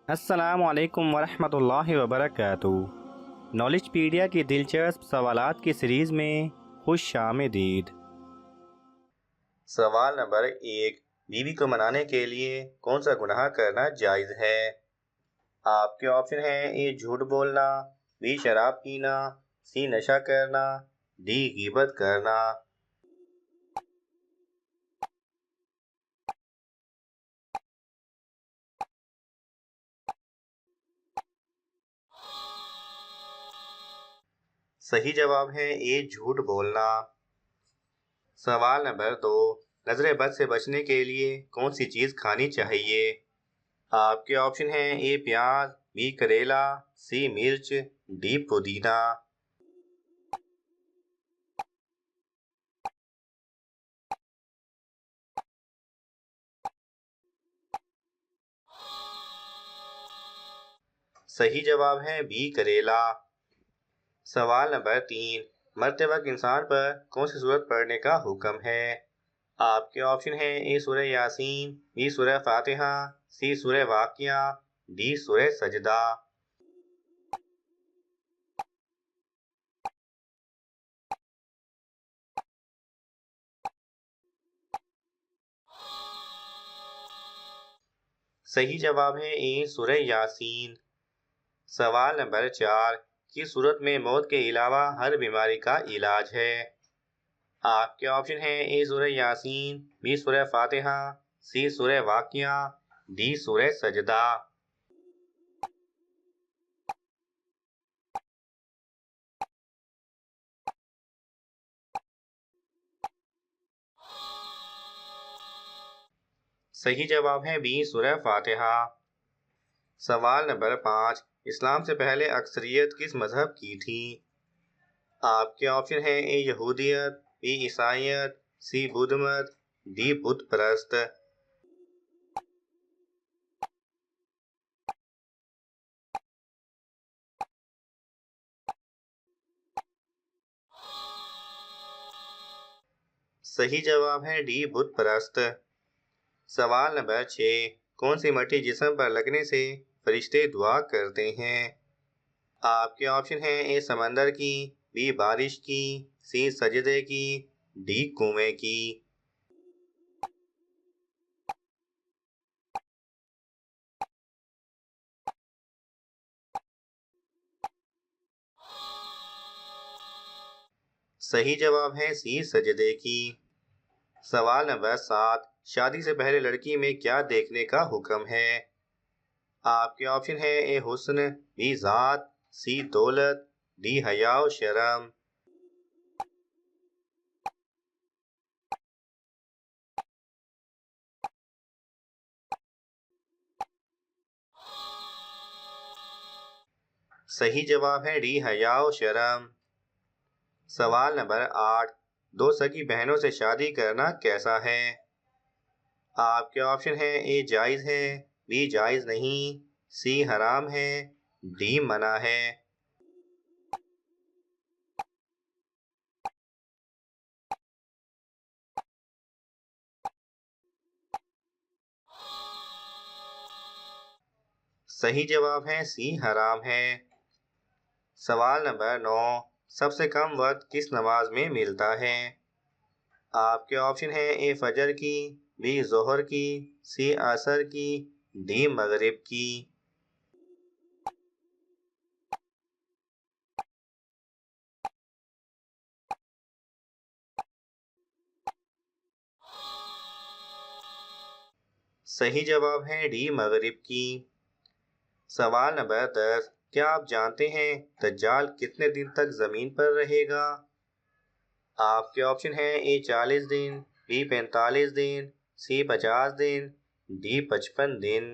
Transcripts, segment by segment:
अस्सलाम वालेकुम वरहमतुल्लाहि वबरकातुहू। नॉलेजपीडिया की दिलचस्प सवालात की सीरीज़ में खुश आमदीद। सवाल नंबर 1। बीवी को मनाने के लिए कौन सा गुनाह करना जायज़ है? आपके ऑप्शन हैं: ए झूठ बोलना, बी शराब पीना, सी नशा करना, डी गीबत करना। सही जवाब है ए झूठ बोलना। सवाल नंबर 2। नजर बद से बचने के लिए कौन सी चीज़ खानी चाहिए? आपके ऑप्शन हैं: ए प्याज, बी करेला, सी मिर्च, डी पुदीना। सही जवाब है बी करेला। सवाल नंबर 3। मरते वक्त इंसान पर कौन सी सूरत पढ़ने का हुक्म है? आपके ऑप्शन हैं: ए सूरह यासीन, बी सूरह फातिहा, सी सूरह वाक़िया, डी सूरह सजदा। सही जवाब है ए सूरह यासीन। सवाल नंबर 4। किस सूरत में मौत के अलावा हर बीमारी का इलाज है? आपके ऑप्शन हैं: ए सूरह यासीन, बी सूरह फातिहा, सी सूरह वाक़िया, डी सूरह सजदा। सही जवाब है बी सूरह फातिहा। सवाल नंबर 5। इस्लाम से पहले अक्सरियत किस मजहब की थी? आपके ऑप्शन हैं: ए यहूदियत, बी ईसाइयत, सी बुद्ध मत, डी बुत परस्त। सही जवाब है डी बुत परस्त। सवाल नंबर 6। कौन सी मट्टी जिस्म पर लगने से फरिश्ते दुआ करते हैं? आपके ऑप्शन हैं: ए समंदर की, बी बारिश की, सी सजदे की, डी कुएं की। सही जवाब है सी सजदे की। सवाल नंबर 7। शादी से पहले लड़की में क्या देखने का हुक्म है? आपके ऑप्शन है: ए हुस्न, बी जात, सी दौलत, डी हया और शर्म। सही जवाब है डी हया और शर्म। सवाल नंबर 8। दो सगी बहनों से शादी करना कैसा है? आपके ऑप्शन है: ए जायज है, बी जायज नहीं, सी हराम है, डी मना है। सही जवाब है सी हराम है। सवाल नंबर 9। सबसे कम वक्त किस नमाज में मिलता है? आपके ऑप्शन है: ए फजर की, बी जोहर की, सी असर की, डी मगरिब की। सही जवाब है डी मगरिब की। सवाल नंबर 10। क्या आप जानते हैं दज्जाल कितने दिन तक जमीन पर रहेगा? आपके ऑप्शन हैं: ए 40 दिन, बी 45 दिन, सी 50 दिन, डी 55 दिन।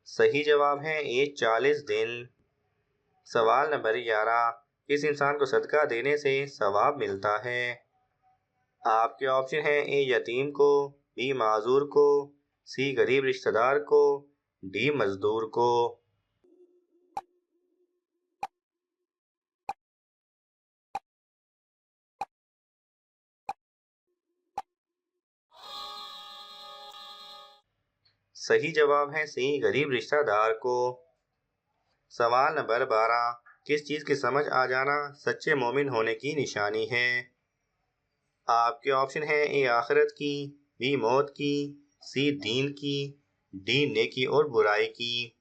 सही जवाब है ए 40 दिन। सवाल नंबर 11। किस इंसान को सदका देने से सवाब मिलता है? आपके ऑप्शन हैं: ए यतीम को, बी माजूर को, सी गरीब रिश्तेदार को, डी मजदूर को। सही जवाब है सी, गरीब रिश्तेदार को। सवाल नंबर 12, किस चीज़ की समझ आ जाना सच्चे मोमिन होने की निशानी है? आपके ऑप्शन है ए आखिरत की, बी मौत की, सी दीन की, डी नेकी और बुराई की।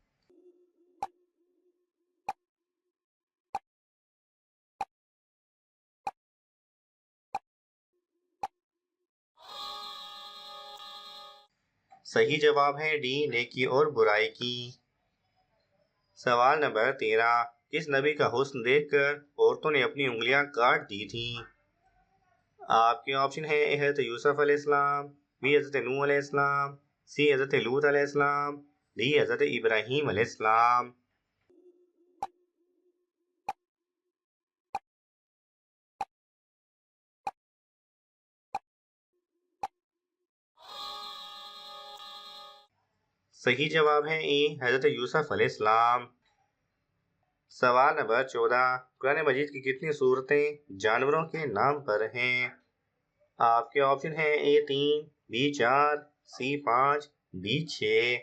सही जवाब है डी, नेकी और बुराई की। सवाल नंबर 13, किस नबी का हुस्न देखकर औरतों ने अपनी उंगलियां काट दी थी? आपके ऑप्शन है ए हज़रत यूसुफ अलैहिस्सलाम, बी हज़रत नूह अलैहिस्सलाम, सी हज़रत लूत अलैहिस्सलाम, डी हज़रत इब्राहीम अलैहिस्सलाम। सही जवाब है ए हज़रत यूसुफ अलैहिस्सलाम। सवाल नंबर 14, कुरान मजीद की कितनी सूरतें जानवरों के नाम पर हैं? आपके ऑप्शन है ए 3, बी 4, सी 5, डी 6।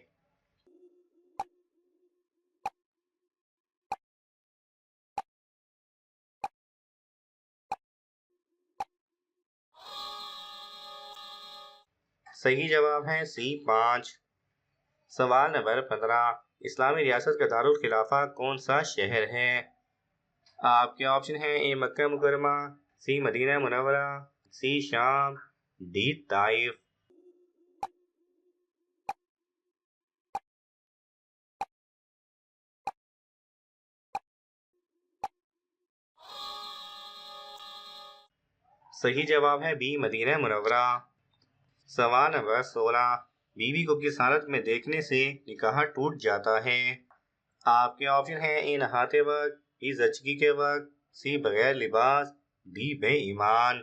सही जवाब है सी 5। सवाल नंबर 15, इस्लामी रियासत का दारुल खिलाफा कौन सा शहर है? आपके ऑप्शन है ए मक्का मुकरमा, सी मदीना मुनव्वरा, सी शाम, डी ताइफ। सही जवाब है बी मदीना मुनव्वरा। सवाल नंबर 16, बीवी को किस हालत में देखने से निकाह टूट जाता है? आपके ऑप्शन है ए नहाते वक्त, बी जचगी के वक्त, सी बगैर लिबास, डी बेईमान।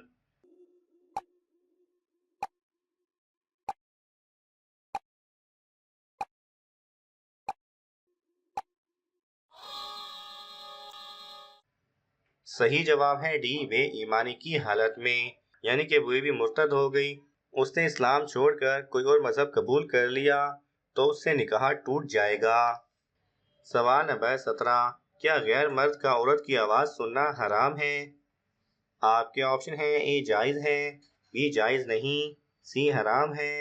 सही जवाब है डी, बेईमानी की हालत में, यानी कि बीवी मुर्तद हो गई, उसने इस्लाम छोड़कर कोई और मजहब कबूल कर लिया तो उससे निकाह टूट जाएगा। सवाल नंबर 17, क्या गैर मर्द का औरत की आवाज़ सुनना हराम है? आपके ऑप्शन है ए जायज़ है, बी जायज़ नहीं, सी हराम है,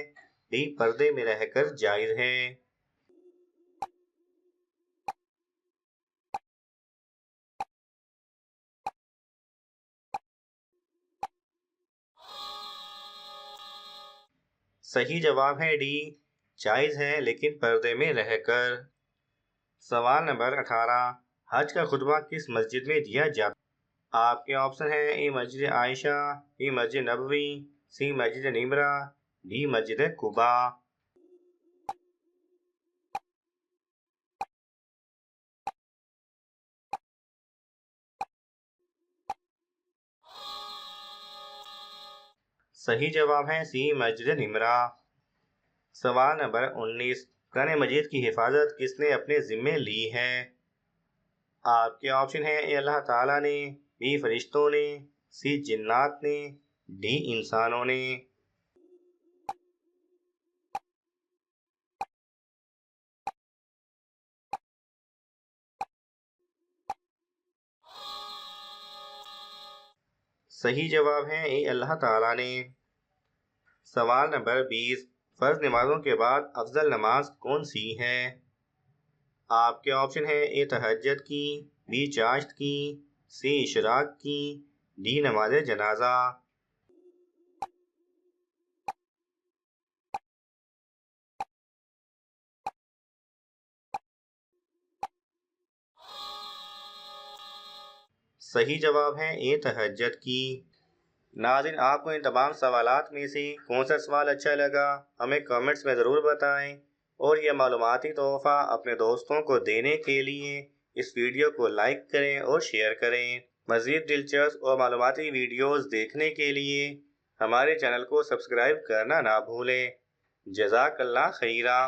डी पर्दे में रहकर जायज़ है। सही जवाब है डी, जायज़ है लेकिन पर्दे में रहकर। सवाल नंबर 18, हज का खुतबा किस मस्जिद में दिया जाता? आपके ऑप्शन है ए मस्जिद आयशा, बी मस्जिद नबवी, सी मस्जिद निमरा, डी मस्जिद कुबा। सही जवाब है सी मस्जिद निमरा। सवाल नंबर 19, कुरान मजीद की हिफाजत किसने अपने जिम्मे ली है? आपके ऑप्शन है ए अल्लाह ताला ने, बी फरिश्तों ने, सी जिन्नात ने, डी इंसानों ने। सही जवाब है ए अल्लाह ताला ने। सवाल नंबर 20, फर्ज नमाजों के बाद अफजल नमाज कौन सी है? आपके ऑप्शन है ए तहज्जुद की, बी चाश्त की, सी इशराक की, डी नमाज जनाजा। सही जवाब है ए तहज्जुद की। नाज़रीन, आपको इन तमाम सवालात में से कौन सा सवाल अच्छा लगा हमें कमेंट्स में ज़रूर बताएं, और यह मालूमाती तोहफ़ा अपने दोस्तों को देने के लिए इस वीडियो को लाइक करें और शेयर करें। मज़ीद दिलचस्प और मालूमाती वीडियोज़ देखने के लिए हमारे चैनल को सब्सक्राइब करना ना भूलें। जज़ाकल्लाह खैरा।